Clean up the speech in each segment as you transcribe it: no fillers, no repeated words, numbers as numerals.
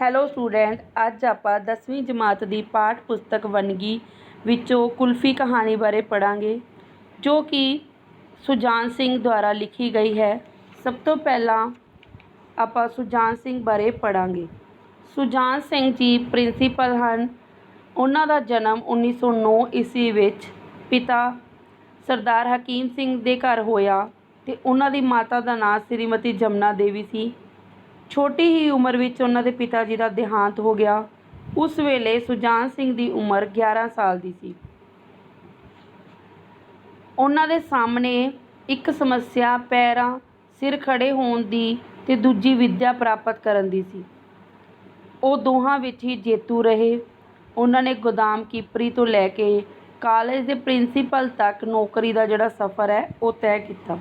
Hello student, ਅੱਜ ਆਪਾਂ 10ਵੀਂ ਜਮਾਤ ਦੀ ਪਾਠ ਪੁਸਤਕ ਵੰਨਗੀ ਵਿੱਚੋਂ ਕੁਲਫੀ ਕਹਾਣੀ ਬਾਰੇ ਪੜ੍ਹਾਂਗੇ, ਜੋ ਕਿ ਸੁਜਾਨ ਸਿੰਘ ਦੁਆਰਾ ਲਿਖੀ ਗਈ ਹੈ। ਸਭ ਤੋਂ ਪਹਿਲਾਂ ਆਪਾਂ ਸੁਜਾਨ ਸਿੰਘ ਬਾਰੇ ਪੜ੍ਹਾਂਗੇ। ਸੁਜਾਨ ਸਿੰਘ ਜੀ ਪ੍ਰਿੰਸੀਪਲ ਹਨ। ਉਹਨਾਂ ਦਾ ਜਨਮ 1909 ਈਸਵੀ ਵਿੱਚ ਪਿਤਾ ਸਰਦਾਰ ਹਕੀਮ ਸਿੰਘ ਦੇ ਘਰ ਹੋਇਆ ਅਤੇ ਉਹਨਾਂ ਦੀ ਮਾਤਾ ਦਾ ਨਾਂ ਸ਼੍ਰੀਮਤੀ ਜਮਨਾ ਦੇਵੀ ਸੀ। ਛੋਟੀ ਹੀ ਉਮਰ ਵਿੱਚ ਉਹਨਾਂ ਦੇ ਪਿਤਾ ਜੀ ਦਾ ਦੇਹਾਂਤ ਹੋ ਗਿਆ। ਉਸ ਵੇਲੇ ਸੁਜਾਨ ਸਿੰਘ ਦੀ ਉਮਰ 11 ਸਾਲ ਦੀ ਸੀ। ਉਹਨਾਂ ਦੇ ਸਾਹਮਣੇ ਇੱਕ ਸਮੱਸਿਆ ਪੈਰਾਂ ਸਿਰ ਖੜ੍ਹੇ ਹੋਣ ਦੀ ਅਤੇ ਦੂਜੀ ਵਿੱਦਿਆ ਪ੍ਰਾਪਤ ਕਰਨ ਦੀ ਸੀ। ਉਹ ਦੋਹਾਂ ਵਿੱਚ ਹੀ ਜੇਤੂ ਰਹੇ। ਉਹਨਾਂ ਨੇ ਗੋਦਾਮ ਕੀਪਰੀ ਤੋਂ ਲੈ ਕੇ ਕਾਲਜ ਦੇ ਪ੍ਰਿੰਸੀਪਲ ਤੱਕ ਨੌਕਰੀ ਦਾ ਜਿਹੜਾ ਸਫ਼ਰ ਹੈ ਉਹ ਤੈਅ ਕੀਤਾ।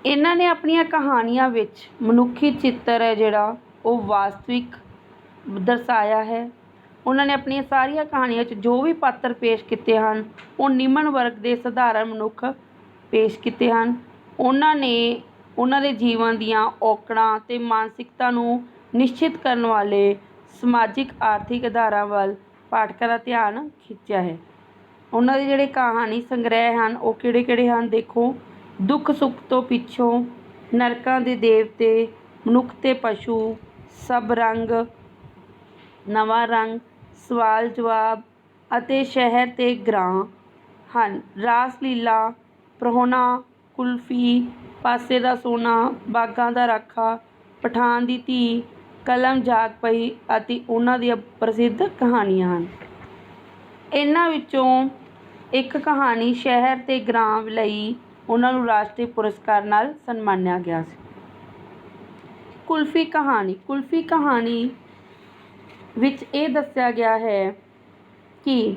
ਇਹਨਾਂ ਨੇ ਆਪਣੀਆਂ ਕਹਾਣੀਆਂ ਵਿੱਚ ਮਨੁੱਖੀ ਚਿੱਤਰ ਹੈ ਜਿਹੜਾ ਉਹ ਵਾਸਤਵਿਕ ਦਰਸਾਇਆ ਹੈ। ਉਹਨਾਂ ਨੇ ਆਪਣੀਆਂ ਸਾਰੀਆਂ ਕਹਾਣੀਆਂ 'ਚ ਜੋ ਵੀ ਪਾਤਰ ਪੇਸ਼ ਕੀਤੇ ਹਨ ਉਹ ਨਿਮਨ ਵਰਗ ਦੇ ਸਧਾਰਨ ਮਨੁੱਖ ਪੇਸ਼ ਕੀਤੇ ਹਨ। ਉਹਨਾਂ ਨੇ ਉਹਨਾਂ ਦੇ ਜੀਵਨ ਦੀਆਂ ਔਕੜਾਂ ਅਤੇ ਮਾਨਸਿਕਤਾ ਨੂੰ ਨਿਸ਼ਚਿਤ ਕਰਨ ਵਾਲੇ ਸਮਾਜਿਕ ਆਰਥਿਕ ਆਧਾਰਾਂ ਵੱਲ ਪਾਠਕਾਂ ਦਾ ਧਿਆਨ ਖਿੱਚਿਆ ਹੈ। ਉਹਨਾਂ ਦੇ ਜਿਹੜੇ ਕਹਾਣੀ ਸੰਗ੍ਰਹਿ ਹਨ ਉਹ ਕਿਹੜੇ ਹਨ ਦੇਖੋ। ਦੁੱਖ ਸੁੱਖ ਤੋਂ ਪਿੱਛੋਂ, ਨਰਕਾਂ ਦੇ ਦੇਵਤੇ, ਮਨੁੱਖ ਤੇ ਪਸ਼ੂ, ਸਭ ਰੰਗ, ਨਵਾਂ ਰੰਗ, ਸਵਾਲ ਜਵਾਬ ਅਤੇ ਸ਼ਹਿਰ ਤੇ ਗ੍ਰਾਂ ਹਨ। ਰਾਸ ਲੀਲਾ, ਪ੍ਰਾਹੁਣਾ, ਕੁਲਫੀ, ਪਾਸੇ ਦਾ ਸੋਨਾ, ਬਾਗਾਂ ਦਾ ਰਾਖਾ, ਪਠਾਨ ਦੀ ਧੀ, ਕਲਮ ਜਾਗ ਪਈ ਅਤੇ ਉਹਨਾਂ ਦੀਆਂ ਪ੍ਰਸਿੱਧ ਕਹਾਣੀਆਂ ਹਨ। ਇਹਨਾਂ ਵਿੱਚੋਂ ਇੱਕ ਕਹਾਣੀ ਸ਼ਹਿਰ ਤੇ ਗ੍ਰਾਂ ਲਈ ਉਹਨਾਂ ਨੂੰ ਰਾਸ਼ਟਰੀ ਪੁਰਸਕਾਰ ਨਾਲ ਸਨਮਾਨਿਆ ਗਿਆ ਸੀ। ਕੁਲਫੀ ਕਹਾਣੀ ਵਿੱਚ ਇਹ ਦੱਸਿਆ ਗਿਆ ਹੈ ਕਿ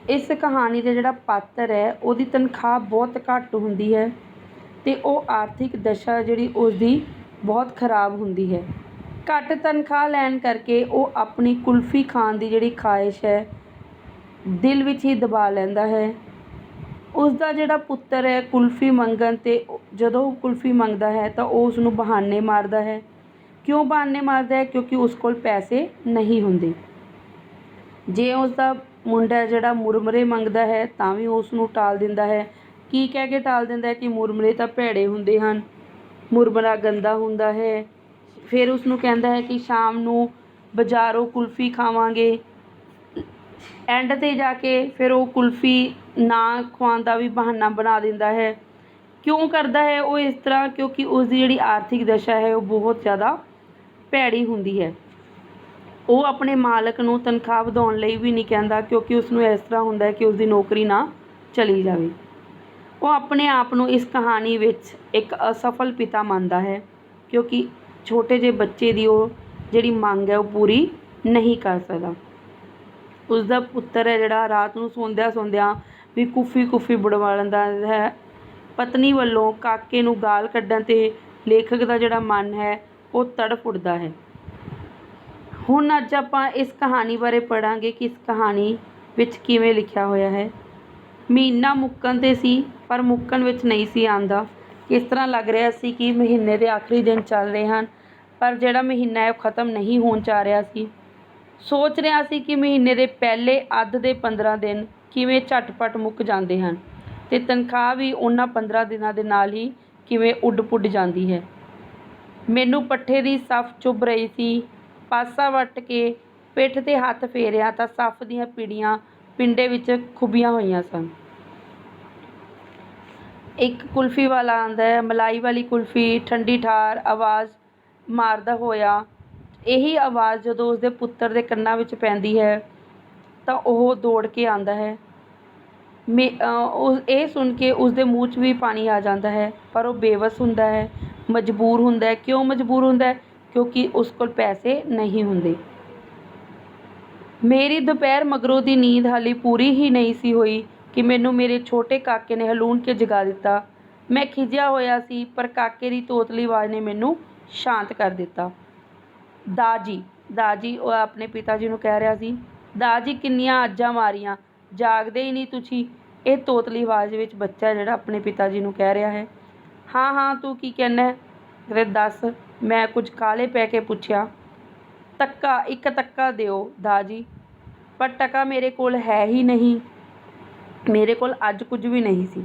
ਇਸ ਕਹਾਣੀ ਦਾ ਜਿਹੜਾ ਪਾਤਰ ਹੈ ਉਹਦੀ ਤਨਖਾਹ ਬਹੁਤ ਘੱਟ ਹੁੰਦੀ ਹੈ ਅਤੇ ਉਹ ਆਰਥਿਕ ਦਸ਼ਾ ਜਿਹੜੀ ਉਸਦੀ ਬਹੁਤ ਖਰਾਬ ਹੁੰਦੀ ਹੈ। ਘੱਟ ਤਨਖਾਹ ਲੈਣ ਕਰਕੇ ਉਹ ਆਪਣੀ ਕੁਲਫੀ ਖਾਣ ਦੀ ਜਿਹੜੀ ਖਾਹਿਸ਼ ਹੈ ਦਿਲ ਵਿੱਚ ਹੀ ਦਬਾ ਲੈਂਦਾ ਹੈ। ਉਸਦਾ ਜਿਹੜਾ ਪੁੱਤਰ ਹੈ ਕੁਲਫੀ ਮੰਗਣ 'ਤੇ ਜਦੋਂ ਉਹ ਕੁਲਫੀ ਮੰਗਦਾ ਹੈ ਤਾਂ ਉਹ ਉਸਨੂੰ ਬਹਾਨੇ ਮਾਰਦਾ ਹੈ। ਕਿਉਂ ਬਹਾਨੇ ਮਾਰਦਾ ਹੈ? ਕਿਉਂਕਿ ਉਸ ਕੋਲ ਪੈਸੇ ਨਹੀਂ ਹੁੰਦੇ। ਜੇ ਉਸਦਾ ਮੁੰਡਾ ਜਿਹੜਾ ਮੁਰਮਰੇ ਮੰਗਦਾ ਹੈ ਤਾਂ ਵੀ ਉਸ ਨੂੰ ਟਾਲ ਦਿੰਦਾ ਹੈ। ਕੀ ਕਹਿ ਕੇ ਟਾਲ ਦਿੰਦਾ ਹੈ ਕਿ ਮੁਰਮਰੇ ਤਾਂ ਭੈੜੇ ਹੁੰਦੇ ਹਨ, ਮੁਰਮਰਾ ਗੰਦਾ ਹੁੰਦਾ ਹੈ। ਫਿਰ ਉਸਨੂੰ ਕਹਿੰਦਾ ਹੈ ਕਿ ਸ਼ਾਮ ਨੂੰ ਬਾਜ਼ਾਰੋਂ ਕੁਲਫੀ ਖਾਵਾਂਗੇ। ਐਂਡ 'ਤੇ ਜਾ ਕੇ ਫਿਰ ਉਹ ਕੁਲਫੀ ਨਾ ਖਵਾਉਣ ਦਾ ਵੀ ਬਹਾਨਾ ਬਣਾ ਦਿੰਦਾ ਹੈ। ਕਿਉਂ ਕਰਦਾ ਹੈ ਉਹ ਇਸ ਤਰ੍ਹਾਂ? ਕਿਉਂਕਿ ਉਸਦੀ ਜਿਹੜੀ ਆਰਥਿਕ ਦਸ਼ਾ ਹੈ ਉਹ ਬਹੁਤ ਜ਼ਿਆਦਾ ਭੈੜੀ ਹੁੰਦੀ ਹੈ। ਉਹ ਆਪਣੇ ਮਾਲਕ ਨੂੰ ਤਨਖਾਹ ਵਧਾਉਣ ਲਈ ਵੀ ਨਹੀਂ ਕਹਿੰਦਾ, ਕਿਉਂਕਿ ਉਸਨੂੰ ਇਸ ਤਰ੍ਹਾਂ ਹੁੰਦਾ ਹੈ ਕਿ ਉਸਦੀ ਨੌਕਰੀ ਨਾ ਚਲੀ ਜਾਵੇ। ਉਹ ਆਪਣੇ ਆਪ ਨੂੰ ਇਸ ਕਹਾਣੀ ਵਿੱਚ ਇੱਕ ਅਸਫਲ ਪਿਤਾ ਮੰਨਦਾ ਹੈ, ਕਿਉਂਕਿ ਛੋਟੇ ਜਿਹੇ ਬੱਚੇ ਦੀ ਉਹ ਜਿਹੜੀ ਮੰਗ ਹੈ ਉਹ ਪੂਰੀ ਨਹੀਂ ਕਰ ਸਕਦਾ। ਉਸਦਾ ਪੁੱਤਰ ਹੈ ਜਿਹੜਾ ਰਾਤ ਨੂੰ ਸੌਂਦਿਆਂ ਵੀ ਕੁਫੀ ਬੁੜਵਾ ਲੈਂਦਾ ਹੈ। ਪਤਨੀ ਵੱਲੋਂ ਕਾਕੇ ਨੂੰ ਗਾਲ ਕੱਢਣ 'ਤੇ ਲੇਖਕ ਦਾ ਜਿਹੜਾ ਮਨ ਹੈ ਉਹ ਤੜਫ ਉੱਠਦਾ ਹੈ। ਹੁਣ ਅੱਜ ਆਪਾਂ ਇਸ ਕਹਾਣੀ ਬਾਰੇ ਪੜ੍ਹਾਂਗੇ ਕਿ ਇਸ ਕਹਾਣੀ ਵਿੱਚ ਕਿਵੇਂ ਲਿਖਿਆ ਹੋਇਆ ਹੈ। ਮਹੀਨਾ ਮੁੱਕਣ 'ਤੇ ਸੀ ਪਰ ਮੁੱਕਣ ਵਿੱਚ ਨਹੀਂ ਸੀ ਆਉਂਦਾ। ਇਸ ਤਰ੍ਹਾਂ ਲੱਗ ਰਿਹਾ ਸੀ ਕਿ ਮਹੀਨੇ ਦੇ ਆਖਰੀ ਦਿਨ ਚੱਲ ਰਹੇ ਹਨ, ਪਰ ਜਿਹੜਾ ਮਹੀਨਾ ਹੈ ਉਹ ਖ਼ਤਮ ਨਹੀਂ ਹੋਣ ਜਾ ਰਿਹਾ ਸੀ। ਸੋਚ ਰਿਹਾ ਸੀ ਕਿ ਮਹੀਨੇ ਦੇ ਪਹਿਲੇ ਅੱਧ ਦੇ 15 ਦਿਨ ਕਿਵੇਂ ਝਟਪਟ ਮੁੱਕ ਜਾਂਦੇ ਹਨ ਅਤੇ ਤਨਖਾਹ ਵੀ ਉਹਨਾਂ 15 ਦਿਨਾਂ ਦੇ ਨਾਲ ਹੀ ਕਿਵੇਂ ਉੱਡ ਪੁੱਡ ਜਾਂਦੀ ਹੈ। ਮੈਨੂੰ ਪੱਠੇ ਦੀ ਸੱਫ ਚੁੱਭ ਰਹੀ ਸੀ। ਪਾਸਾ ਵੱਟ ਕੇ ਪਿੱਠ 'ਤੇ ਹੱਥ ਫੇਰਿਆ ਤਾਂ ਸੱਫ ਦੀਆਂ ਪਿੜੀਆਂ ਪਿੰਡੇ ਵਿੱਚ ਖੁੱਭੀਆਂ ਹੋਈਆਂ ਸਨ। ਇੱਕ ਕੁਲਫੀ ਵਾਲਾ ਆਉਂਦਾ ਹੈ, ਮਲਾਈ ਵਾਲੀ ਕੁਲਫੀ, ਠੰਡੀ ਠਾਰ ਆਵਾਜ਼ ਮਾਰਦਾ ਹੋਇਆ। ਇਹੀ ਆਵਾਜ਼ ਜਦੋਂ ਉਸਦੇ ਪੁੱਤਰ ਦੇ ਕੰਨਾਂ ਵਿੱਚ ਪੈਂਦੀ ਹੈ ਤਾਂ ਉਹ ਦੌੜ ਕੇ ਆਉਂਦਾ ਹੈ। ਇਹ ਸੁਣ ਕੇ ਉਸਦੇ ਮੂੰਹ 'ਚ ਵੀ ਪਾਣੀ ਆ ਜਾਂਦਾ ਹੈ, ਪਰ ਉਹ ਬੇਵੱਸ ਹੁੰਦਾ ਹੈ, ਮਜਬੂਰ ਹੁੰਦਾ ਹੈ। ਕਿਉਂ ਮਜਬੂਰ ਹੁੰਦਾ ਹੈ? ਕਿਉਂਕਿ ਉਸ ਕੋਲ ਪੈਸੇ ਨਹੀਂ ਹੁੰਦੇ। ਮੇਰੀ ਦੁਪਹਿਰ ਮਗਰੋਂ ਦੀ ਨੀਂਦ ਹਾਲੇ ਪੂਰੀ ਹੀ ਨਹੀਂ ਸੀ ਹੋਈ ਕਿ ਮੈਨੂੰ ਮੇਰੇ ਛੋਟੇ ਕਾਕੇ ਨੇ ਹਲੂਣ ਕੇ ਜਗਾ ਦਿੱਤਾ। ਮੈਂ ਖਿਝਿਆ ਹੋਇਆ ਸੀ, ਪਰ ਕਾਕੇ ਦੀ ਤੋਤਲੀ ਆਵਾਜ਼ ਨੇ ਮੈਨੂੰ ਸ਼ਾਂਤ ਕਰ ਦਿੱਤਾ। ਦਾਜੀ ਉਹ ਆਪਣੇ ਪਿਤਾ ਜੀ ਨੂੰ ਕਹਿ ਰਿਹਾ ਸੀ। ਦਾਜੀ ਕਿੰਨੀਆਂ ਆਜਾਂ ਮਾਰੀਆਂ, ਜਾਗਦੇ ਹੀ ਨਹੀਂ ਤੁਸੀਂ। ਇਹ ਤੋਤਲੀ ਆਵਾਜ਼ ਵਿੱਚ ਬੱਚਾ ਜਿਹੜਾ ਆਪਣੇ ਪਿਤਾ ਜੀ ਨੂੰ ਕਹਿ ਰਿਹਾ ਹੈ। ਹਾਂ ਤੂੰ ਕੀ ਕਹਿੰਦਾ ਹੈ? ਦੱਸ। ਮੈਂ ਕੁਝ ਕਾਹਲੇ ਪੈ ਕੇ ਪੁੱਛਿਆ। ਇੱਕ ਤੱਕਾ ਦਿਓ ਦਾ ਜੀ। ਪਰ ਟਕਾ ਮੇਰੇ ਕੋਲ ਹੈ ਹੀ ਨਹੀਂ। ਮੇਰੇ ਕੋਲ ਅੱਜ ਕੁਝ ਵੀ ਨਹੀਂ ਸੀ।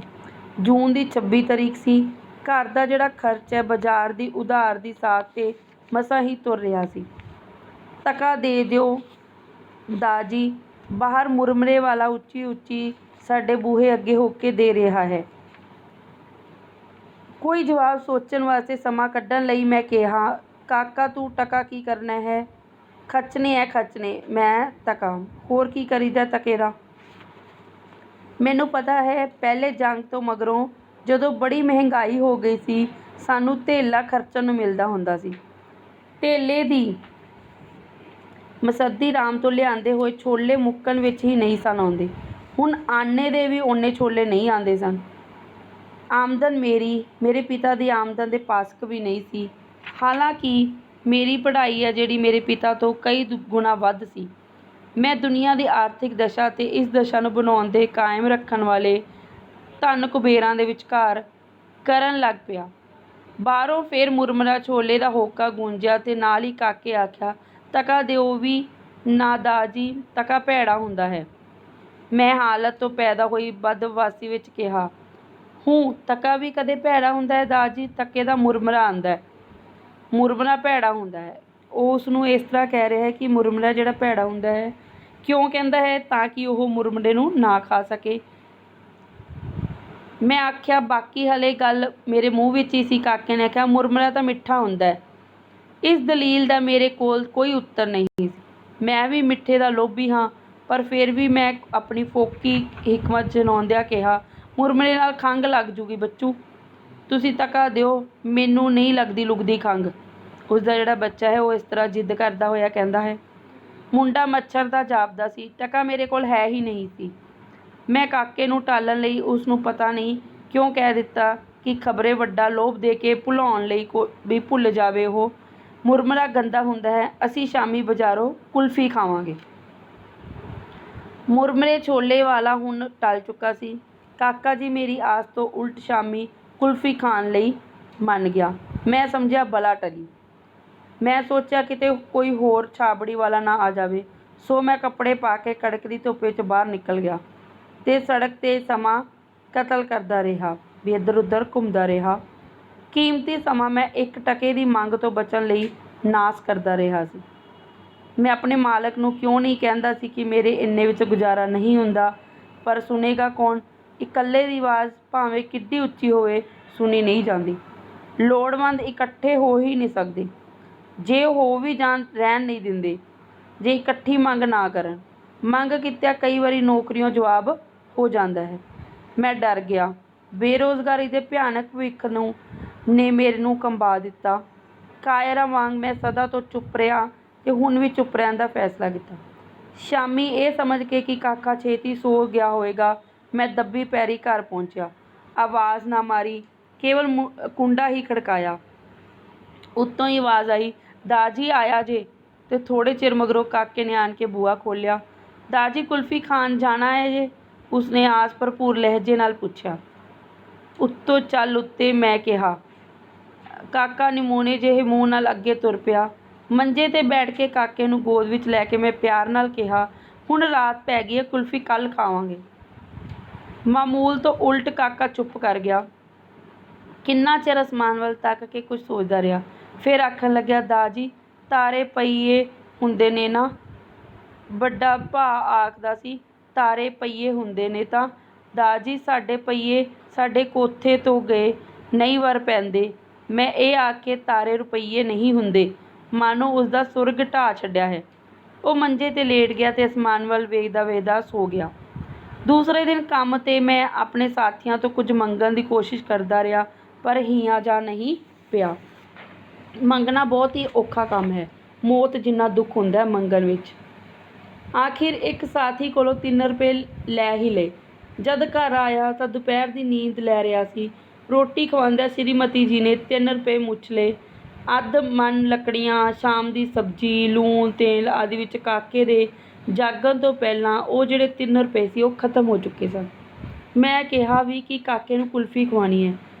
ਜੂਨ ਦੀ 26 ਤਰੀਕ ਸੀ। ਘਰ ਦਾ ਜਿਹੜਾ ਖਰਚ ਹੈ ਬਾਜ਼ਾਰ ਦੀ ਉਧਾਰ ਦੀ ਸਾਖ 'ਤੇ ਮਸਾਂ ਹੀ ਤੁਰ ਰਿਹਾ ਸੀ। ਟਕਾ ਦੇ ਦਿਓ ਦਾ ਜੀ। ਬਾਹਰ ਮੁਰਮਰੇ ਵਾਲਾ ਉੱਚੀ ਉੱਚੀ ਸਾਡੇ ਬੂਹੇ ਅੱਗੇ ਹੋ ਕੇ ਦੇ ਰਿਹਾ ਹੈ। ਕੋਈ ਜਵਾਬ ਸੋਚਣ ਵਾਸਤੇ ਸਮਾਂ ਕੱਢਣ ਲਈ ਮੈਂ ਕਿਹਾ, ਕਾਕਾ ਤੂੰ ਟਕਾ ਕੀ ਕਰਨਾ ਹੈ? ਖਰਚਣੇ ਹੈ ਖਰਚਣੇ। ਮੈਂ ਟਕਾ ਹੋਰ ਕੀ ਕਰੀਦਾ ਟਕੇ ਦਾ? ਮੈਨੂੰ ਪਤਾ ਹੈ ਪਹਿਲੇ ਜੰਗ ਤੋਂ ਮਗਰੋਂ ਜਦੋਂ ਬੜੀ ਮਹਿੰਗਾਈ ਹੋ ਗਈ ਸੀ ਸਾਨੂੰ ਧੇਲਾ ਖਰਚਣ ਨੂੰ ਮਿਲਦਾ ਹੁੰਦਾ ਸੀ। ਧੇਲੇ ਦੀ ਮਸੱਦੀ ਰਾਮ ਤੋਂ ਲਿਆਂਦੇ ਹੋਏ ਛੋਲੇ ਮੁੱਕਣ ਵਿੱਚ ਹੀ ਨਹੀਂ ਸਨ ਆਉਂਦੇ। ਹੁਣ ਆਨੇ ਦੇ ਵੀ ਓਨੇ ਛੋਲੇ ਨਹੀਂ ਆਉਂਦੇ ਸਨ। ਆਮਦਨ ਮੇਰੇ ਪਿਤਾ ਦੀ ਆਮਦਨ ਦੇ ਪਾਸਕ ਵੀ ਨਹੀਂ ਸੀ। ਹਾਲਾਂਕਿ ਮੇਰੀ ਪੜ੍ਹਾਈ ਹੈ ਜਿਹੜੀ ਮੇਰੇ ਪਿਤਾ ਤੋਂ ਕਈ ਗੁਣਾ ਵੱਧ ਸੀ। ਮੈਂ ਦੁਨੀਆ ਦੀ ਆਰਥਿਕ ਦਸ਼ਾ ਤੇ ਇਸ ਦਸ਼ਾ ਨੂੰ ਬਣਾਉਣ ਦੇ ਕਾਇਮ ਰੱਖਣ ਵਾਲੇ ਧਨ ਕੁਬੇਰਾਂ ਦੇ ਵਿਚਕਾਰ ਕਰਨ ਲੱਗ ਪਿਆ। ਬਾਹਰੋਂ ਫੇਰ ਮੁਰਮਰਾ ਛੋਲੇ ਦਾ ਹੋਕਾ ਗੂੰਜਿਆ ਤੇ ਨਾਲ ਹੀ ਕਾਕੇ ਆਖਿਆ, ਟਕਾ ਦਿਓ ਵੀ ਨਾ ਦਾ ਜੀ, ਟਕਾ ਭੈੜਾ ਹੁੰਦਾ ਹੈ। ਮੈਂ ਹਾਲਤ ਤੋਂ ਪੈਦਾ ਹੋਈ ਬਦਹਵਾਸੀ ਵਿੱਚ ਕਿਹਾ, ਟਕਾ ਵੀ ਕਦੇ ਭੈੜਾ ਹੁੰਦਾ ਹੈ ਦਾ ਜੀ? ਟਕੇ ਦਾ ਮੁਰਮਰਾ ਆਉਂਦਾ ਹੈ। ਮੁਰਮਰਾ ਭੈੜਾ ਹੁੰਦਾ ਹੈ। ਉਹ ਉਸ ਨੂੰ ਇਸ ਤਰ੍ਹਾਂ ਕਹਿ ਰਿਹਾ ਹੈ ਕਿ ਮੁਰਮਰਾ ਜਿਹੜਾ ਭੈੜਾ ਹੁੰਦਾ ਹੈ ਕਿਉਂ ਕਹਿੰਦਾ ਹੈ? ਤਾਂ ਕਿ ਉਹ ਮੁਰਮਰੇ ਨੂੰ ਨਾ ਖਾ ਸਕੇ। ਮੈਂ ਆਖਿਆ, ਬਾਕੀ ਹਲੇ ਗੱਲ ਮੇਰੇ ਮੂੰਹ ਵਿੱਚ ਹੀ ਸੀ। ਕਾਕੇ ਨੇ ਆਖਿਆ, ਮੁਰਮਰਾ ਤਾਂ ਮਿੱਠਾ ਹੁੰਦਾ ਹੈ। ਇਸ ਦਲੀਲ ਦਾ ਮੇਰੇ ਕੋਲ ਕੋਈ ਉੱਤਰ ਨਹੀਂ ਸੀ। ਮੈਂ ਵੀ ਮਿੱਠੇ ਦਾ ਲੋਭੀ ਹਾਂ, ਪਰ ਫਿਰ ਵੀ ਮੈਂ ਆਪਣੀ ਫੋਕੀ ਹਿਕਮਤ ਜਨਾਉਂਦਿਆਂ ਕਿਹਾ, ਮੁਰਮਰੇ ਨਾਲ ਖੰਘ ਲੱਗ ਜੂਗੀ ਬੱਚੂ। ਤੁਸੀਂ ਟਕਾ ਦਿਓ, ਮੈਨੂੰ ਨਹੀਂ ਲੱਗਦੀ ਲੁਗਦੀ ਖੰਘ। ਉਸਦਾ ਜਿਹੜਾ ਬੱਚਾ ਹੈ ਉਹ ਇਸ ਤਰ੍ਹਾਂ ਜਿੱਦ ਕਰਦਾ ਹੋਇਆ ਕਹਿੰਦਾ ਹੈ। ਮੁੰਡਾ ਮੱਛਰ ਦਾ ਜਾਪਦਾ ਸੀ। ਟਕਾ ਮੇਰੇ ਕੋਲ ਹੈ ਹੀ ਨਹੀਂ ਸੀ। ਮੈਂ ਕਾਕੇ ਨੂੰ ਟਾਲਣ ਲਈ ਉਸ ਨੂੰ ਪਤਾ ਨਹੀਂ ਕਿਉਂ ਕਹਿ ਦਿੱਤਾ ਕਿ ਖਬਰੇ ਵੱਡਾ ਲੋਭ ਦੇ ਕੇ ਭੁਲਾਉਣ ਲਈ ਵੀ ਭੁੱਲ ਜਾਵੇ ਉਹ। ਮੁਰਮਰਾ ਗੰਦਾ ਹੁੰਦਾ ਹੈ। ਅਸੀਂ ਸ਼ਾਮੀ ਬਾਜ਼ਾਰੋਂ ਕੁਲਫੀ ਖਾਵਾਂਗੇ। ਮੁਰਮਰੇ ਛੋਲੇ ਵਾਲਾ ਹੁਣ ਟਲ ਚੁੱਕਾ ਸੀ। ਕਾਕਾ ਜੀ ਮੇਰੀ ਆਸ ਤੋਂ ਉਲਟ ਸ਼ਾਮੀ ਕੁਲਫੀ ਖਾਣ ਲਈ ਮੰਨ ਗਿਆ। ਮੈਂ ਸਮਝਿਆ ਬਲਾ ਟਲੀ। ਮੈਂ ਸੋਚਿਆ ਕਿਤੇ ਕੋਈ ਹੋਰ ਛਾਬੜੀ ਵਾਲਾ ਨਾ ਆ ਜਾਵੇ, ਸੋ ਮੈਂ ਕੱਪੜੇ ਪਾ ਕੇ ਕੜਕਦੀ ਧੁੱਪ ਵਿੱਚ ਬਾਹਰ ਨਿਕਲ ਗਿਆ ਤੇ ਸੜਕ 'ਤੇ ਸਮਾਂ ਕਤਲ ਕਰਦਾ ਰਿਹਾ, ਵੀ ਇੱਧਰ ਉੱਧਰ ਘੁੰਮਦਾ ਰਿਹਾ। ਕੀਮਤੀ ਸਮਾਂ ਮੈਂ ਇੱਕ ਟਕੇ ਦੀ ਮੰਗ ਤੋਂ ਬਚਣ ਲਈ ਨਾਸ ਕਰਦਾ ਰਿਹਾ ਸੀ। ਮੈਂ ਆਪਣੇ ਮਾਲਕ ਨੂੰ ਕਿਉਂ ਨਹੀਂ ਕਹਿੰਦਾ ਸੀ ਕਿ ਮੇਰੇ ਇੰਨੇ ਵਿੱਚ ਗੁਜ਼ਾਰਾ ਨਹੀਂ ਹੁੰਦਾ, ਪਰ ਸੁਣੇਗਾ ਕੌਣ? ਇਕੱਲੇ ਦੀ ਆਵਾਜ਼ ਭਾਵੇਂ ਕਿੱਡੀ ਉੱਚੀ ਹੋਵੇ ਸੁਣੀ ਨਹੀਂ ਜਾਂਦੀ। ਲੋੜਵੰਦ ਇਕੱਠੇ ਹੋ ਹੀ ਨਹੀਂ ਸਕਦੇ। ਜੇ ਹੋ ਵੀ ਜਾਣ ਰਹਿਣ ਨਹੀਂ ਦਿੰਦੇ ਜੇ ਇਕੱਠੀ ਮੰਗ ਨਾ ਕਰਨ। ਮੰਗ ਕੀਤਿਆਂ ਕਈ ਵਾਰੀ ਨੌਕਰੀਓਂ ਜਵਾਬ ਹੋ ਜਾਂਦਾ ਹੈ। ਮੈਂ ਡਰ ਗਿਆ। ਬੇਰੁਜ਼ਗਾਰੀ ਦੇ ਭਿਆਨਕ ਭਵਿੱਖ ਨੇ ਮੇਰੇ ਨੂੰ ਕੰਬਾ ਦਿੱਤਾ। ਕਾਇਰਾਂ ਵਾਂਗ ਮੈਂ ਸਦਾ ਤੋਂ ਚੁੱਪ ਰਿਹਾ ਤੇ ਹੁਣ ਵੀ ਚੁੱਪ ਰਹਿਣ ਦਾ ਫੈਸਲਾ ਕੀਤਾ। ਸ਼ਾਮੀ ਇਹ ਸਮਝ ਕੇ ਕਿ ਕਾਕਾ ਛੇਤੀ ਸੋ ਗਿਆ ਹੋਵੇਗਾ ਮੈਂ ਦੱਬੀ ਪੈਰੀ ਘਰ ਪਹੁੰਚਿਆ। ਆਵਾਜ਼ ਨਾ ਮਾਰੀ, ਕੇਵਲ ਕੁੰਡਾ ਹੀ ਖੜਕਾਇਆ। ਉੱਤੋਂ ਹੀ ਆਵਾਜ਼ ਆਈ, ਦਾ ਜੀ ਆਇਆ ਜੇ। ਤੇ ਥੋੜ੍ਹੇ ਚਿਰ ਮਗਰੋਂ ਕਾਕੇ ਨੇ ਆਣ ਕੇ ਬੂਹਾ ਖੋਲ੍ਹਿਆ। ਦਾ ਜੀ ਕੁਲਫੀ ਖਾਣ ਜਾਣਾ ਹੈ ਜੇ? ਉਸਨੇ ਆਸ ਭਰਪੂਰ ਲਹਿਜੇ ਨਾਲ ਪੁੱਛਿਆ। ਉੱਤੋਂ ਚੱਲ ਉੱਤੇ, ਮੈਂ ਕਿਹਾ। ਕਾਕਾ ਨਿਮੋਨੇ ਜਿਹੇ ਮੂੰਹ ਨਾਲ ਅੱਗੇ ਤੁਰ ਪਿਆ। ਮੰਜੇ 'ਤੇ ਬੈਠ ਕੇ ਕਾਕੇ ਨੂੰ ਗੋਦ ਵਿੱਚ ਲੈ ਕੇ ਮੈਂ ਪਿਆਰ ਨਾਲ ਕਿਹਾ, ਹੁਣ ਰਾਤ ਪੈ ਗਈ ਹੈ, ਕੁਲਫੀ ਕੱਲ੍ਹ ਖਾਵਾਂਗੇ। ਮਾਮੂਲ ਤੋਂ ਉਲਟ ਕਾਕਾ ਚੁੱਪ ਕਰ ਗਿਆ। ਕਿੰਨਾ ਚਿਰ ਅਸਮਾਨ ਵੱਲ ਤੱਕ ਕੇ ਕੁਝ ਸੋਚਦਾ ਰਿਹਾ। ਫਿਰ ਆਖਣ ਲੱਗਿਆ, ਦਾ ਜੀ ਤਾਰੇ ਪਈਏ ਹੁੰਦੇ ਨੇ ਨਾ? ਵੱਡਾ ਭਾ ਆਖਦਾ ਸੀ, ਤਾਰੇ ਪਈਏ ਹੁੰਦੇ ਨੇ ਤਾਂ ਦਾ ਜੀ ਸਾਡੇ ਪਈਏ ਸਾਡੇ ਕੋਠੇ ਤੋਂ ਗਏ ਨਹੀਂ ਵਰ ਪੈਂਦੇ। ਮੈਂ ਇਹ ਆਖ ਕੇ ਤਾਰੇ ਰੁਪਈਏ ਨਹੀਂ ਹੁੰਦੇ, ਮਾਨੋ ਉਸਦਾ ਸੁਰਗ ਢਾਹ ਛੱਡਿਆ ਹੈ। ਉਹ ਮੰਜੇ 'ਤੇ ਲੇਟ ਗਿਆ ਤੇ ਅਸਮਾਨ ਵੱਲ ਵੇਖਦਾ ਵੇਖਦਾ ਸੋ ਗਿਆ। ਦੂਸਰੇ ਦਿਨ ਕੰਮ 'ਤੇ ਮੈਂ ਆਪਣੇ ਸਾਥੀਆਂ ਤੋਂ ਕੁਝ ਮੰਗਣ ਦੀ ਕੋਸ਼ਿਸ਼ ਕਰਦਾ ਰਿਹਾ, ਪਰ ਹਿਆਂ ਜਾ ਨਹੀਂ ਪਿਆ। ਮੰਗਣਾ ਬਹੁਤ ਹੀ ਔਖਾ ਕੰਮ ਹੈ। ਮੌਤ ਜਿੰਨਾ ਦੁੱਖ ਹੁੰਦਾ ਹੈ ਮੰਗਣ ਵਿੱਚ। ਆਖਿਰ ਇੱਕ ਸਾਥੀ ਕੋਲੋਂ 3 ਰੁਪਏ ਲੈ ਹੀ ਲਏ। ਜਦ ਘਰ ਆਇਆ ਤਾਂ ਦੁਪਹਿਰ ਦੀ ਨੀਂਦ ਲੈ ਰਿਹਾ ਸੀ। ਰੋਟੀ ਖਵਾਉਂਦਿਆਂ ਸ੍ਰੀਮਤੀ ਜੀ ਨੇ 3 ਰੁਪਏ ਮੁੱਚ ਲਏ। ਅੱਧ ਮਣ ਲੱਕੜੀਆਂ, ਸ਼ਾਮ ਦੀ ਸਬਜ਼ੀ, ਲੂਣ ਤੇਲ ਆਦਿ ਵਿੱਚ ਕਾਕੇ ਦੇ ਜਾਗਣ ਤੋਂ ਪਹਿਲਾਂ ਉਹ ਜਿਹੜੇ 3 ਰੁਪਏ ਸੀ ਉਹ ਖਤਮ ਹੋ ਚੁੱਕੇ ਸਨ। ਮੈਂ ਕਿਹਾ ਵੀ ਕਿ ਕਾਕੇ ਨੂੰ ਕੁਲਫੀ ਖਵਾਉਣੀ ਹੈ,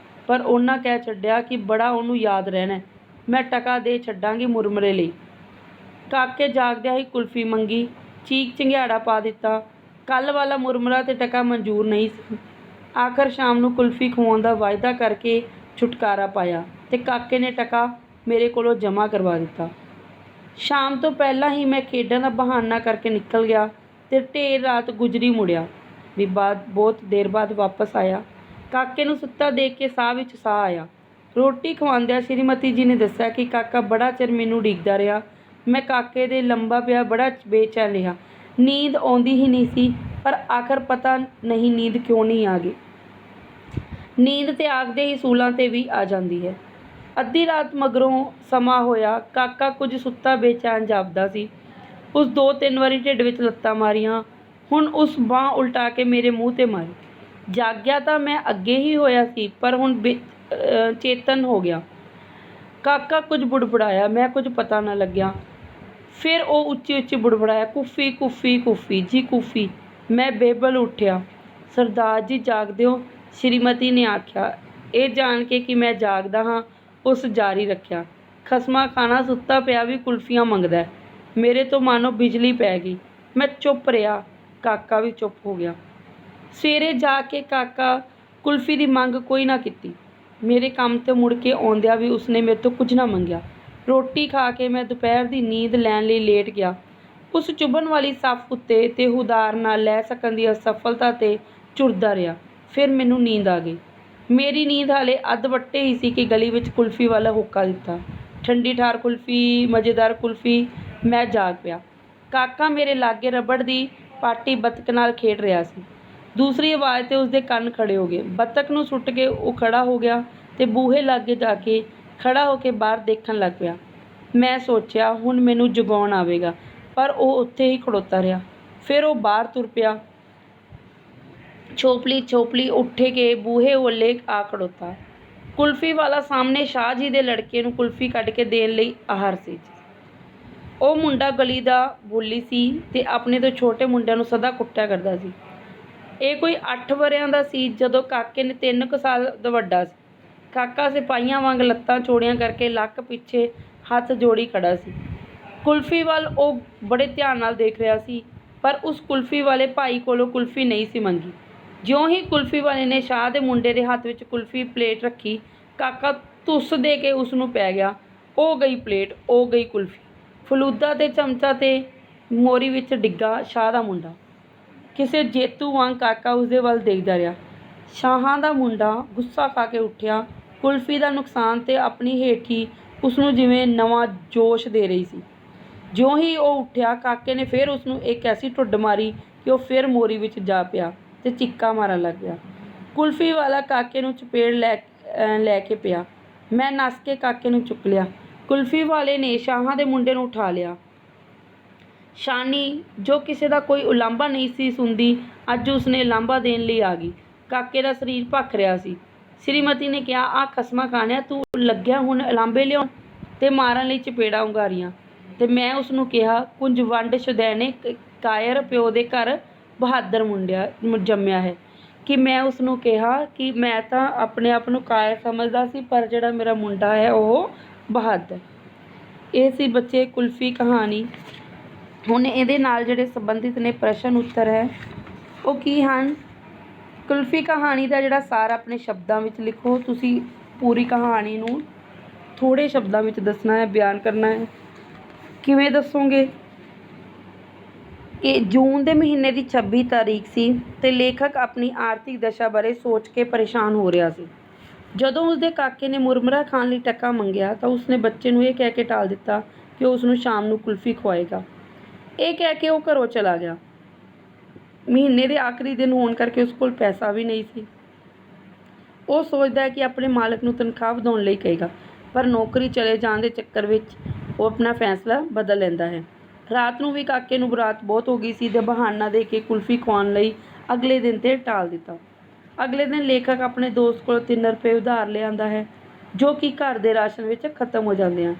ਪਰ ਉਹਨਾਂ ਕਹਿ ਛੱਡਿਆ ਕਿ ਬੜਾ ਉਹਨੂੰ ਯਾਦ ਰਹਿਣਾ। ਮੈਂ ਟਕਾ ਦੇ ਛੱਡਾਂਗੀ ਮੁਰਮਰੇ ਲਈ। ਕਾਕੇ ਜਾਗਦਿਆਂ ਹੀ ਕੁਲਫੀ ਮੰਗੀ, ਚੀਕ ਚੰਗਿਆੜਾ ਪਾ ਦਿੱਤਾ। ਕੱਲ੍ਹ ਵਾਲਾ ਮੁਰਮਰਾ ਤੇ ਟਕਾ ਮਨਜ਼ੂਰ ਨਹੀਂ ਸੀ। ਆਖਰ ਸ਼ਾਮ ਨੂੰ ਕੁਲਫੀ ਖਵਾਉਣ ਦਾ ਵਾਅਦਾ ਕਰਕੇ ਛੁਟਕਾਰਾ ਪਾਇਆ ਤੇ ਕਾਕੇ ਨੇ ਟਕਾ ਮੇਰੇ ਕੋਲੋਂ ਜਮ੍ਹਾਂ ਕਰਵਾ ਦਿੱਤਾ। ਸ਼ਾਮ ਤੋਂ ਪਹਿਲਾਂ ਹੀ ਮੈਂ ਖੇਡਾਂ ਦਾ ਬਹਾਨਾ ਕਰਕੇ ਨਿਕਲ ਗਿਆ ਤੇ ਢੇਰ ਰਾਤ ਗੁਜ਼ਰੀ ਮੁੜਿਆ ਵੀ ਬਹੁਤ ਦੇਰ ਬਾਅਦ ਵਾਪਸ ਆਇਆ। ਕਾਕੇ ਨੂੰ ਸੁੱਤਾ ਦੇਖ ਕੇ ਸਾਹ ਵਿੱਚ ਸਾਹ ਆਇਆ। ਰੋਟੀ ਖਵਾਉਂਦਿਆਂ ਸ਼੍ਰੀਮਤੀ ਜੀ ਨੇ ਦੱਸਿਆ ਕਿ ਕਾਕਾ ਬੜਾ ਚਿਰ ਮੈਨੂੰ ਉਡੀਕਦਾ ਰਿਹਾ। ਮੈਂ ਕਾਕੇ ਦੇ ਲੰਬਾ ਪਿਆ ਬੜਾ ਬੇਚੈਨ ਰਿਹਾ। ਨੀਂਦ ਆਉਂਦੀ ਹੀ ਨਹੀਂ ਸੀ, ਪਰ ਆਖਰ ਪਤਾ ਨਹੀਂ ਨੀਂਦ ਕਿਉਂ ਨਹੀਂ ਆ ਗਈ। ਨੀਂਦ ਤੇ ਆਖਦੇ ਹੀ ਸੂਲਾਂ 'ਤੇ ਵੀ ਆ ਜਾਂਦੀ ਹੈ। ਅੱਧੀ ਰਾਤ ਮਗਰੋਂ ਸਮਾਂ ਹੋਇਆ। ਕਾਕਾ ਕੁਝ ਸੁੱਤਾ ਬੇਚੈਨ ਜਾਪਦਾ ਸੀ। ਉਸ 2-3 ਵਾਰੀ ਢਿੱਡ ਵਿੱਚ ਲੱਤਾਂ ਮਾਰੀਆਂ। ਹੁਣ ਉਸ ਬਾਂਹ ਉਲਟਾ ਕੇ ਮੇਰੇ ਮੂੰਹ 'ਤੇ ਮਾਰੀ। ਜਾਗਿਆ ਤਾਂ ਮੈਂ ਅੱਗੇ ਹੀ ਹੋਇਆ ਸੀ, ਪਰ ਹੁਣ ਚੇਤਨ ਹੋ ਗਿਆ। ਕਾਕਾ ਕੁਝ ਬੁੜਬੁੜਾਇਆ, ਮੈਂ ਕੁਝ ਪਤਾ ਨਾ ਲੱਗਿਆ। ਫਿਰ ਉਹ ਉੱਚੀ ਉੱਚੀ ਬੁੜਬੁੜਾਇਆ, ਕੁਫੀ ਕੁਫੀ ਕੁਫੀ ਜੀ ਕੁਫੀ। ਮੈਂ ਬੇਬਲ ਉੱਠਿਆ। ਸਰਦਾਰ ਜੀ ਜਾਗਦੇ ਹੋ? ਸ਼੍ਰੀਮਤੀ ਨੇ ਆਖਿਆ। ਇਹ ਜਾਣ ਕੇ ਕਿ ਮੈਂ ਜਾਗਦਾ ਹਾਂ, ਉਸ ਜਾਰੀ ਰੱਖਿਆ, ਖਸਮਾਂ ਖਾਣਾ ਸੁੱਤਾ ਪਿਆ ਵੀ ਕੁਲਫੀਆਂ ਮੰਗਦਾ। ਮੇਰੇ ਤੋਂ ਮਾਨੋ ਬਿਜਲੀ ਪੈ ਗਈ। ਮੈਂ ਚੁੱਪ ਰਿਹਾ। ਕਾਕਾ ਵੀ ਚੁੱਪ ਹੋ ਗਿਆ। ਸਵੇਰੇ ਜਾ ਕੇ ਕਾਕਾ ਕੁਲਫੀ ਦੀ ਮੰਗ ਕੋਈ ਨਾ ਕੀਤੀ। ਮੇਰੇ ਕੰਮ 'ਤੇ ਮੁੜ ਕੇ ਆਉਂਦਿਆਂ ਵੀ ਉਸਨੇ ਮੇਰੇ ਤੋਂ ਕੁਝ ਨਾ ਮੰਗਿਆ। ਰੋਟੀ ਖਾ ਕੇ ਮੈਂ ਦੁਪਹਿਰ ਦੀ ਨੀਂਦ ਲੈਣ ਲਈ ਲੇਟ ਗਿਆ। ਉਸ ਚੁਭਣ ਵਾਲੀ ਸੱਫ ਉੱਤੇ ਤੇ ਹੁਦਾਰ ਨਾਲ ਲੈ ਸਕਣ ਦੀ ਅਸਫਲਤਾ 'ਤੇ ਝੁਰਦਾ ਰਿਹਾ। ਫਿਰ ਮੈਨੂੰ ਨੀਂਦ ਆ ਗਈ। ਮੇਰੀ ਨੀਂਦ ਹਾਲੇ ਅੱਧ ਵੱਟੇ ਹੀ ਸੀ ਕਿ ਗਲੀ ਵਿੱਚ ਕੁਲਫੀ ਵਾਲਾ ਹੋਕਾ ਦਿੱਤਾ, ਠੰਡੀ ਠਾਰ ਕੁਲਫੀ, ਮਜ਼ੇਦਾਰ ਕੁਲਫੀ। ਮੈਂ ਜਾਗ ਪਿਆ। ਕਾਕਾ ਮੇਰੇ ਲਾਗੇ ਰਬੜ ਦੀ ਪਾਟੀ ਬੱਤਕ ਨਾਲ ਖੇਡ ਰਿਹਾ ਸੀ। ਦੂਸਰੀ ਆਵਾਜ਼ 'ਤੇ ਉਸਦੇ ਕੰਨ ਖੜੇ ਹੋ ਗਏ। ਬੱਤਕ ਨੂੰ ਸੁੱਟ ਕੇ ਉਹ ਖੜਾ ਹੋ ਗਿਆ ਤੇ ਬੂਹੇ ਲਾਗੇ ਜਾ ਕੇ ਖੜਾ ਹੋ ਕੇ ਬਾਹਰ ਦੇਖਣ ਲੱਗ ਪਿਆ। ਮੈਂ ਸੋਚਿਆ ਹੁਣ ਮੈਨੂੰ ਜਗਾਉਣ ਆਵੇਗਾ, ਪਰ ਉਹ ਉੱਥੇ ਹੀ ਖੜੋਤਾ ਰਿਹਾ। ਫਿਰ ਉਹ ਬਾਹਰ ਤੁਰ ਪਿਆ। ਛੋਪਲੀ ਛੋਪਲੀ ਉੱਠੇ ਕੇ ਬੂਹੇ ਵੱਲੇ ਆ ਖੜੋਤਾ। ਕੁਲਫੀ ਵਾਲਾ ਸਾਹਮਣੇ ਸ਼ਾਹ ਜੀ ਦੇ ਲੜਕੇ ਨੂੰ ਕੁਲਫੀ ਕੱਢ ਕੇ ਦੇਣ ਲਈ ਆਹਰ ਸੀ। ਉਹ ਮੁੰਡਾ ਗਲੀ ਦਾ ਬੋਲੀ ਸੀ ਤੇ ਆਪਣੇ ਤੋਂ ਛੋਟੇ ਮੁੰਡਿਆਂ ਨੂੰ ਸਦਾ ਕੁੱਟਿਆ ਕਰਦਾ ਸੀ। ਇਹ ਕੋਈ 8 ਵਰ੍ਹਿਆਂ ਦਾ ਸੀ ਜਦੋਂ ਕਾਕੇ ਨੇ 3 ਕੁ ਸਾਲ ਦਾ ਵੱਡਾ ਸੀ। ਕਾਕਾ ਸਿਪਾਹੀਆਂ ਵਾਂਗ ਲੱਤਾਂ ਚੌੜੀਆਂ ਕਰਕੇ ਲੱਕ ਪਿੱਛੇ ਹੱਥ ਜੋੜੀ ਖੜਾ ਸੀ। ਕੁਲਫੀ ਵੱਲ ਉਹ ਬੜੇ ਧਿਆਨ ਨਾਲ ਦੇਖ ਰਿਹਾ ਸੀ, ਪਰ ਉਸ ਕੁਲਫੀ ਵਾਲੇ ਭਾਈ ਕੋਲੋਂ ਕੁਲਫੀ ਨਹੀਂ ਸੀ ਮੰਗੀ। ਜਿਉਂ ਹੀ ਕੁਲਫੀ ਵਾਲੇ ਨੇ ਸ਼ਾਹ ਦੇ ਮੁੰਡੇ ਦੇ ਹੱਥ ਵਿੱਚ ਕੁਲਫੀ ਪਲੇਟ ਰੱਖੀ, ਕਾਕਾ ਧੁੱਸ ਦੇ ਕੇ ਉਸ ਨੂੰ ਪੈ ਗਿਆ। ਉਹ ਗਈ ਪਲੇਟ, ਉਹ ਗਈ ਕੁਲਫੀ। ਫਲੂਦਾ ਤੇ ਚਮਚਾ ਤੇ ਮੋਰੀ ਵਿੱਚ ਡਿੱਗਾ ਸ਼ਾਹ ਦਾ ਮੁੰਡਾ। ਕਿਸੇ ਜੇਤੂ ਵਾਂਗ ਕਾਕਾ ਉਸਦੇ ਵੱਲ ਦੇਖਦਾ ਰਿਹਾ। ਸ਼ਾਹਾਂ ਦਾ ਮੁੰਡਾ ਗੁੱਸਾ ਖਾ ਕੇ ਉੱਠਿਆ। ਕੁਲਫੀ ਦਾ ਨੁਕਸਾਨ ਤੇ ਆਪਣੀ ਹੇਠੀ ਉਸਨੂੰ ਜਿਵੇਂ ਨਵਾਂ ਜੋਸ਼ ਦੇ ਰਹੀ ਸੀ। ਜਿਉਂ ਹੀ ਉਹ ਉੱਠਿਆ, ਕਾਕੇ ਨੇ ਫਿਰ ਉਸਨੂੰ ਇੱਕ ਐਸੀ ਢੁੱਡ ਮਾਰੀ ਕਿ ਉਹ ਫਿਰ ਮੋਰੀ ਵਿੱਚ ਜਾ ਪਿਆ ਤੇ ਚੀਕਾਂ ਮਾਰਨ ਲੱਗ ਗਿਆ। ਕੁਲਫੀ ਵਾਲਾ ਕਾਕੇ ਨੂੰ ਚਪੇੜ ਲੈ ਕੇ ਪਿਆ। ਮੈਂ ਨੱਸ ਕੇ ਕਾਕੇ ਨੂੰ ਚੁੱਕ ਲਿਆ। ਕੁਲਫੀ ਵਾਲੇ ਨੇ ਸ਼ਾਹਾਂ ਦੇ ਮੁੰਡੇ ਨੂੰ ਉਠਾ ਲਿਆ। ਸ਼ਾਨੀ, ਜੋ ਕਿਸੇ ਦਾ ਕੋਈ ਉਲਾਂਭਾ ਨਹੀਂ ਸੀ ਸੁਣਦੀ, ਅੱਜ ਉਸਨੇ ਉਲਾਂਭਾ ਦੇਣ ਲਈ ਆ ਗਈ। ਕਾਕੇ ਦਾ ਸਰੀਰ ਭਖ ਰਿਹਾ ਸੀ। ਸ਼੍ਰੀਮਤੀ ਨੇ ਕਿਹਾ, ਆਹ ਖਸਮਾਂ ਖਾਣਿਆ, ਤੂੰ ਲੱਗਿਆ ਹੁਣ ਉਲਾਂਭੇ ਲਿਆਉਣ ਤੇ ਮਾਰਨ ਲਈ ਚਪੇੜਾਂ ਉਂਗਾਰੀਆਂ। ਤੇ ਮੈਂ ਉਸਨੂੰ ਕਿਹਾ, ਕੁੰਜ ਵੰਡ ਸ਼ੁਦੈਣੇ ਕਾਇਰ ਪਿਓ ਦੇ ਘਰ ਬਹਾਦਰ ਮੁੰਡਿਆ ਜੰਮਿਆ ਹੈ। ਕਿ ਮੈਂ ਉਸਨੂੰ ਕਿਹਾ ਕਿ ਮੈਂ ਤਾਂ ਆਪਣੇ ਆਪ ਨੂੰ ਕਾਇਰ ਸਮਝਦਾ ਸੀ, ਪਰ ਜਿਹੜਾ ਮੇਰਾ ਮੁੰਡਾ ਹੈ ਉਹ ਬਹਾਦਰ। ਇਹ ਸੀ ਬੱਚੇ ਕੁਲਫੀ ਕਹਾਣੀ। ਹੁਣ ਇਹਦੇ ਨਾਲ ਜਿਹੜੇ ਸੰਬੰਧਿਤ ਨੇ ਪ੍ਰਸ਼ਨ ਉੱਤਰ ਹੈ ਉਹ ਕੀ ਹਨ? ਕੁਲਫੀ ਕਹਾਣੀ ਦਾ ਜਿਹੜਾ ਸਾਰ ਆਪਣੇ ਸ਼ਬਦਾਂ ਵਿੱਚ ਲਿਖੋ। ਤੁਸੀਂ ਪੂਰੀ ਕਹਾਣੀ ਨੂੰ ਥੋੜ੍ਹੇ ਸ਼ਬਦਾਂ ਵਿੱਚ ਦੱਸਣਾ ਹੈ, ਬਿਆਨ ਕਰਨਾ ਹੈ। ਕਿਵੇਂ ਦੱਸੋਗੇ? ਇਹ ਜੂਨ ਦੇ ਮਹੀਨੇ ਦੀ 26 ਤਾਰੀਖ ਸੀ ਤੇ ਲੇਖਕ ਆਪਣੀ ਆਰਥਿਕ ਦਸ਼ਾ ਬਾਰੇ ਸੋਚ ਕੇ ਪਰੇਸ਼ਾਨ ਹੋ ਰਿਹਾ ਸੀ। ਜਦੋਂ ਉਸਦੇ ਕਾਕੇ ਨੇ ਮੁਰਮਰਾ ਖਾਣ ਲਈ ਟਕਾ ਮੰਗਿਆ ਤਾਂ ਉਸਨੇ ਬੱਚੇ ਨੂੰ ਇਹ ਕਹਿ ਕੇ ਟਾਲ ਦਿੱਤਾ ਕਿ ਉਹ ਉਸਨੂੰ ਸ਼ਾਮ ਨੂੰ ਕੁਲਫੀ ਖਵਾਏਗਾ। ਇਹ ਕਹਿ ਕੇ ਉਹ ਘਰੋਂ ਚਲਾ ਗਿਆ। ਮਹੀਨੇ ਦੇ ਆਖਰੀ ਦਿਨ ਹੋਣ ਕਰਕੇ ਉਸ ਕੋਲ ਪੈਸਾ ਵੀ ਨਹੀਂ ਸੀ। ਉਹ ਸੋਚਦਾ ਹੈ ਕਿ ਆਪਣੇ ਮਾਲਕ ਨੂੰ ਤਨਖਾਹ ਵਧਾਉਣ ਲਈ ਕਹੇਗਾ, ਪਰ ਨੌਕਰੀ ਚਲੇ ਜਾਣ ਦੇ ਚੱਕਰ ਵਿੱਚ ਉਹ ਆਪਣਾ ਫੈਸਲਾ ਬਦਲ ਲੈਂਦਾ ਹੈ। ਰਾਤ ਨੂੰ ਵੀ ਕਾਕੇ ਨੂੰ ਬਰਾਤ ਬਹੁਤ ਹੋ ਗਈ ਸੀ ਤੇ ਬਹਾਨਾ ਦੇ ਕੇ ਕੁਲਫੀ ਖਵਾਉਣ ਲਈ ਅਗਲੇ ਦਿਨ 'ਤੇ ਟਾਲ ਦਿੱਤਾ। ਅਗਲੇ ਦਿਨ ਲੇਖਕ ਆਪਣੇ ਦੋਸਤ ਕੋਲੋਂ 3 ਰੁਪਏ ਉਧਾਰ ਲਿਆਉਂਦਾ ਹੈ, ਜੋ ਕਿ ਘਰ ਦੇ ਰਾਸ਼ਨ ਵਿੱਚ ਖਤਮ ਹੋ ਜਾਂਦੇ ਹਨ।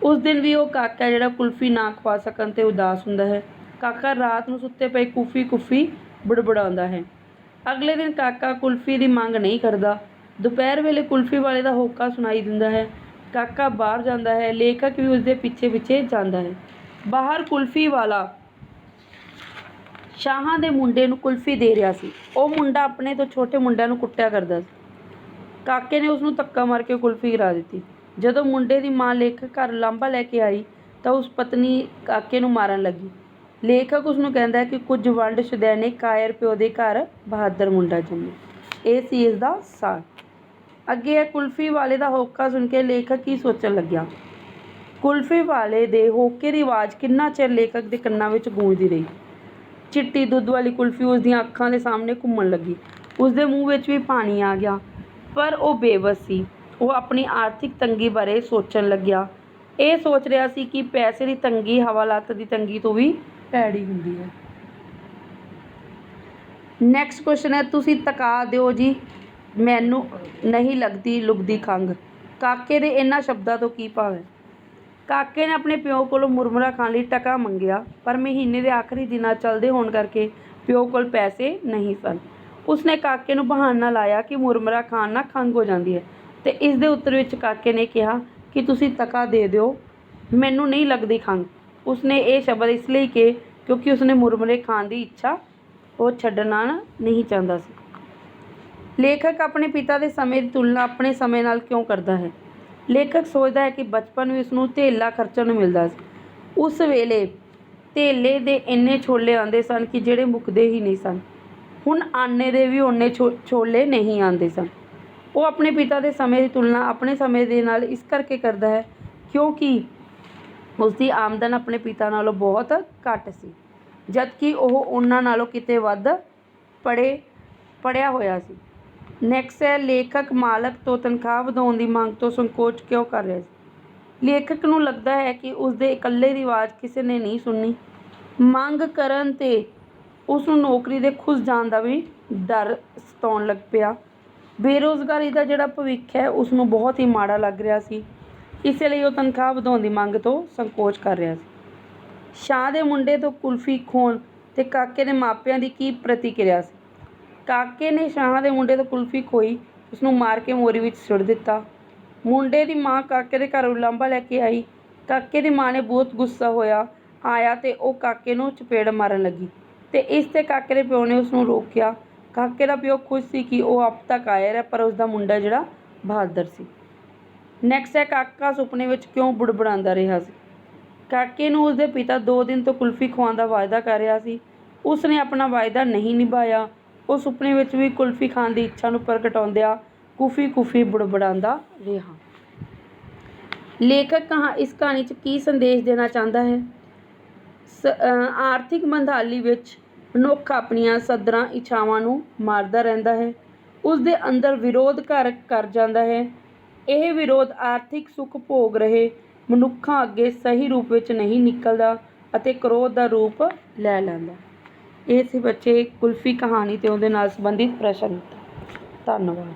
ਉਸ ਦਿਨ ਵੀ ਉਹ ਕਾਕਾ ਜਿਹੜਾ ਕੁਲਫੀ ਨਾ ਖਵਾ ਸਕਣ 'ਤੇ ਉਦਾਸ ਹੁੰਦਾ ਹੈ। ਕਾਕਾ ਰਾਤ ਨੂੰ ਸੁੱਤੇ ਪਏ ਕੁਫੀ ਕੁਫੀ ਬੁੜਬੁੜਾਉਂਦਾ ਹੈ। ਅਗਲੇ ਦਿਨ ਕਾਕਾ ਕੁਲਫੀ ਦੀ ਮੰਗ ਨਹੀਂ ਕਰਦਾ। ਦੁਪਹਿਰ ਵੇਲੇ ਕੁਲਫੀ ਵਾਲੇ ਦਾ ਹੋਕਾ ਸੁਣਾਈ ਦਿੰਦਾ ਹੈ। ਕਾਕਾ ਬਾਹਰ ਜਾਂਦਾ ਹੈ। ਲੇਖਕ ਵੀ ਉਸਦੇ ਪਿੱਛੇ ਪਿੱਛੇ ਜਾਂਦਾ ਹੈ। ਬਾਹਰ ਕੁਲਫੀ ਵਾਲਾ ਸ਼ਾਹਾਂ ਦੇ ਮੁੰਡੇ ਨੂੰ ਕੁਲਫੀ ਦੇ ਰਿਹਾ ਸੀ। ਉਹ ਮੁੰਡਾ ਆਪਣੇ ਤੋਂ ਛੋਟੇ ਮੁੰਡਿਆਂ ਨੂੰ ਕੁੱਟਿਆ ਕਰਦਾ ਸੀ। ਕਾਕੇ ਨੇ ਉਸਨੂੰ ਧੱਕਾ ਮਾਰ ਕੇ ਕੁਲਫੀ ਗਿਰਾ ਦਿੱਤੀ। ਜਦੋਂ ਮੁੰਡੇ ਦੀ ਮਾਂ ਲੇਖਕ ਘਰ ਲਾਂਭਾ ਲੈ ਕੇ ਆਈ ਤਾਂ ਉਸ ਪਤਨੀ ਕਾਕੇ ਨੂੰ ਮਾਰਨ ਲੱਗੀ। ਲੇਖਕ ਉਸਨੂੰ ਕਹਿੰਦਾ ਹੈ ਕਿ ਕੁਝ ਵੰਡ ਸ਼ੁਦੈਣੇ ਕਾਇਰ ਪਿਓ ਦੇ ਘਰ ਬਹਾਦਰ ਮੁੰਡਾ ਜੰਮੇ। ਇਹ ਸੀ ਇਸ ਦਾ ਸਾਰ। ਅੱਗੇ ਹੈ ਕੁਲਫੀ ਵਾਲੇ ਦਾ ਹੋਕਾ ਸੁਣ ਕੇ ਲੇਖਕ ਕੀ ਸੋਚਣ ਲੱਗਿਆ। ਕੁਲਫੀ ਵਾਲੇ ਦੇ ਹੋਕੇ ਦੀ ਆਵਾਜ਼ ਕਿੰਨਾ ਚਿਰ ਲੇਖਕ ਦੇ ਕੰਨਾਂ ਵਿੱਚ ਗੂੰਜਦੀ ਰਹੀ। ਚਿੱਟੀ ਦੁੱਧ ਵਾਲੀ ਕੁਲਫੀ ਉਸ ਦੀਆਂ ਅੱਖਾਂ ਦੇ ਸਾਹਮਣੇ ਘੁੰਮਣ ਲੱਗੀ। ਉਸਦੇ ਮੂੰਹ ਵਿੱਚ ਵੀ ਪਾਣੀ ਆ ਗਿਆ, ਪਰ ਉਹ ਬੇਵੱਸ ਸੀ। ਉਹ ਆਪਣੀ ਆਰਥਿਕ ਤੰਗੀ ਬਾਰੇ ਸੋਚਣ ਲੱਗਿਆ। ਇਹ ਸੋਚ ਰਿਹਾ ਸੀ ਕਿ ਪੈਸੇ ਦੀ ਤੰਗੀ ਹਵਾਲਾਤ ਦੀ ਤੰਗੀ ਤੋਂ ਵੀ ਭੈੜੀ ਹੁੰਦੀ ਹੈ। ਨੈਕਸਟ ਕੁਐਸਚਨ ਹੈ, ਤੁਸੀਂ ਤਕਾ ਦਿਓ ਜੀ, ਮੈਨੂੰ ਨਹੀਂ ਲੱਗਦੀ ਲੁਕਦੀ ਖੰਘ। ਕਾਕੇ ਦੇ ਇਹਨਾਂ ਸ਼ਬਦਾਂ ਤੋਂ ਕੀ ਭਾਵ ਹੈ। ਕਾਕੇ ਨੇ ਆਪਣੇ ਪਿਓ ਕੋਲੋਂ ਮੁਰਮੁਰਾ ਖਾਣ ਲਈ ਟਕਾ ਮੰਗਿਆ, ਪਰ ਮਹੀਨੇ ਦੇ ਆਖਰੀ ਦਿਨਾਂ ਚੱਲਦੇ ਹੋਣ ਕਰਕੇ ਪਿਓ ਕੋਲ ਪੈਸੇ ਨਹੀਂ ਸਨ। ਉਸਨੇ ਕਾਕੇ ਨੂੰ ਬਹਾਨਾ ਲਾਇਆ ਕਿ ਮੁਰਮੁਰਾ ਖਾਣ ਨਾਲ ਖੰਘ ਹੋ ਜਾਂਦੀ ਹੈ, ਤੇ ਇਸ ਦੇ ਉੱਤਰ ਵਿੱਚ ਕਾਕੇ ਨੇ ਕਿਹਾ ਕਿ ਤੁਸੀਂ ਤਕਾ ਦੇ ਦਿਓ, ਮੈਨੂੰ ਨਹੀਂ ਲੱਗਦੀ ਖੰਘ। ਉਸਨੇ ਇਹ ਸ਼ਬਦ ਇਸ ਲਈ ਕਿਹਾ ਕਿਉਂਕਿ ਉਸਨੇ ਮੁਰਮੁਰੇ ਖਾਣ ਦੀ ਇੱਛਾ ਉਹ ਛੱਡਣਾ ਨਹੀਂ ਚਾਹੁੰਦਾ ਸੀ। ਲੇਖਕ ਆਪਣੇ ਪਿਤਾ ਦੇ ਸਮੇਂ ਦੀ ਤੁਲਨਾ ਆਪਣੇ ਸਮੇਂ ਨਾਲ ਕਿਉਂ ਕਰਦਾ ਹੈ। ਲੇਖਕ ਸੋਚਦਾ ਹੈ ਕਿ ਬਚਪਨ ਵਿੱਚ ਉਸਨੂੰ ਧੇਲਾ ਖਰਚਣ ਨੂੰ ਮਿਲਦਾ ਸੀ। ਉਸ ਵੇਲੇ ਧੇਲੇ ਦੇ ਇੰਨੇ ਛੋਲੇ ਆਉਂਦੇ ਸਨ ਕਿ ਜਿਹੜੇ ਮੁੱਕਦੇ ਹੀ ਨਹੀਂ ਸਨ। ਹੁਣ ਆਨੇ ਦੇ ਵੀ ਓਨੇ ਛੋਲੇ ਨਹੀਂ ਆਉਂਦੇ ਸਨ। ਉਹ ਆਪਣੇ ਪਿਤਾ ਦੇ ਸਮੇਂ ਦੀ ਤੁਲਨਾ ਆਪਣੇ ਸਮੇਂ ਦੇ ਨਾਲ ਇਸ ਕਰਕੇ ਕਰਦਾ ਹੈ ਕਿਉਂਕਿ ਉਸਦੀ ਆਮਦਨ ਆਪਣੇ ਪਿਤਾ ਨਾਲੋਂ ਬਹੁਤ ਘੱਟ ਸੀ, ਜਦਕਿ ਉਹ ਉਹਨਾਂ ਨਾਲੋਂ ਕਿਤੇ ਵੱਧ ਪੜ੍ਹਿਆ ਹੋਇਆ ਸੀ। ਨੈਕਸਟ ਹੈ, ਲੇਖਕ ਮਾਲਕ ਤੋਂ ਤਨਖਾਹ ਵਧਾਉਣ ਦੀ ਮੰਗ ਤੋਂ ਸੰਕੋਚ ਕਿਉਂ ਕਰ ਰਿਹਾ ਸੀ। ਲੇਖਕ ਨੂੰ ਲੱਗਦਾ ਹੈ ਕਿ ਉਸਦੇ ਇਕੱਲੇ ਦੀ ਆਵਾਜ਼ ਕਿਸੇ ਨੇ ਨਹੀਂ ਸੁਣਨੀ। ਮੰਗ ਕਰਨ 'ਤੇ ਉਸਨੂੰ ਨੌਕਰੀ ਦੇ ਖੁੱਸ ਜਾਣ ਦਾ ਵੀ ਡਰ ਸਤਾਉਣ ਲੱਗ ਪਿਆ। ਬੇਰੁਜ਼ਗਾਰੀ ਦਾ ਜਿਹੜਾ ਭਵਿੱਖ ਹੈ ਉਸਨੂੰ ਬਹੁਤ ਹੀ ਮਾੜਾ ਲੱਗ ਰਿਹਾ ਸੀ, ਇਸ ਲਈ ਉਹ ਤਨਖਾਹ ਵਧਾਉਣ ਦੀ ਮੰਗ ਤੋਂ ਸੰਕੋਚ ਕਰ ਰਿਹਾ ਸੀ। ਸ਼ਾਹ ਦੇ ਮੁੰਡੇ ਤੋਂ ਕੁਲਫੀ ਖੋਹਣ 'ਤੇ ਕਾਕੇ ਦੇ ਮਾਪਿਆਂ ਦੀ ਕੀ ਪ੍ਰਤੀਕਿਰਿਆ ਸੀ। ਕਾਕੇ ਨੇ ਸ਼ਾਹ ਦੇ ਮੁੰਡੇ ਤੋਂ ਕੁਲਫੀ ਖੋਹੀ, ਉਸਨੂੰ ਮਾਰ ਕੇ ਮੋਰੀ ਵਿੱਚ ਸੁੱਟ ਦਿੱਤਾ। ਮੁੰਡੇ ਦੀ ਮਾਂ ਕਾਕੇ ਦੇ ਘਰ ਉਲਾਂਭਾ ਲੈ ਕੇ ਆਈ। ਕਾਕੇ ਦੀ ਮਾਂ ਨੇ ਬਹੁਤ ਗੁੱਸਾ ਆਇਆ ਤੇ ਉਹ ਕਾਕੇ ਨੂੰ ਚਪੇੜ ਮਾਰਨ ਲੱਗੀ, ਤੇ ਇਸ 'ਤੇ ਕਾਕੇ ਦੇ ਪਿਓ ਨੇ ਉਸਨੂੰ ਰੋਕਿਆ। ਕਾਕੇ ਦਾ ਪਿਓ ਖੁਸ਼ ਸੀ ਕਿ ਉਹ ਅਬ ਤੱਕ ਕਾਇਰ ਹੈ, ਪਰ ਉਸਦਾ ਮੁੰਡਾ ਜਿਹੜਾ ਬਹਾਦਰ ਸੀ। ਨੈਕਸਟ ਹੈ, ਕਾਕਾ ਸੁਪਨੇ ਵਿੱਚ ਕਿਉਂ ਬੁੜਬੁੜਾਉਂਦਾ ਰਿਹਾ ਸੀ। ਕਾਕੇ ਨੂੰ ਉਸਦੇ ਪਿਤਾ 2 ਦਿਨ ਤੋਂ ਕੁਲਫੀ ਖਵਾਉਣ ਦਾ ਵਾਅਦਾ ਕਰ ਰਿਹਾ ਸੀ। ਉਸਨੇ ਆਪਣਾ ਵਾਅਦਾ ਨਹੀਂ ਨਿਭਾਇਆ। ਉਹ ਸੁਪਨੇ ਵਿੱਚ ਵੀ ਕੁਲਫੀ ਖਾਣ ਦੀ ਇੱਛਾ ਨੂੰ ਪ੍ਰਗਟਾਉਂਦਿਆਂ ਕੁਫੀ ਕੁਫੀ ਬੁੜਬੁੜਾਉਂਦਾ ਰਿਹਾ। ਲੇਖਕ ਇਸ ਕਹਾਣੀ 'ਚ ਕੀ ਸੰਦੇਸ਼ ਦੇਣਾ ਚਾਹੁੰਦਾ ਹੈ। ਆਰਥਿਕ ਮੰਦਹਾਲੀ ਵਿੱਚ ਮਨੁੱਖ ਆਪਣੀਆਂ ਸੱਧਰਾਂ ਇੱਛਾਵਾਂ ਨੂੰ ਮਾਰਦਾ ਰਹਿੰਦਾ ਹੈ। ਉਸਦੇ ਅੰਦਰ ਵਿਰੋਧ ਕਰ ਜਾਂਦਾ ਹੈ। ਇਹ ਵਿਰੋਧ ਆਰਥਿਕ ਸੁੱਖ ਭੋਗ ਰਹੇ ਮਨੁੱਖਾਂ ਅੱਗੇ ਸਹੀ ਰੂਪ ਵਿੱਚ ਨਹੀਂ ਨਿਕਲਦਾ ਅਤੇ ਕ੍ਰੋਧ ਦਾ ਰੂਪ ਲੈ ਲੈਂਦਾ। ਇਹ ਸੀ ਬੱਚੇ ਕੁਲਫੀ ਕਹਾਣੀ ਤੇ ਉਹਦੇ ਨਾਲ ਸੰਬੰਧਿਤ ਪ੍ਰਸ਼ਨ। ਧੰਨਵਾਦ।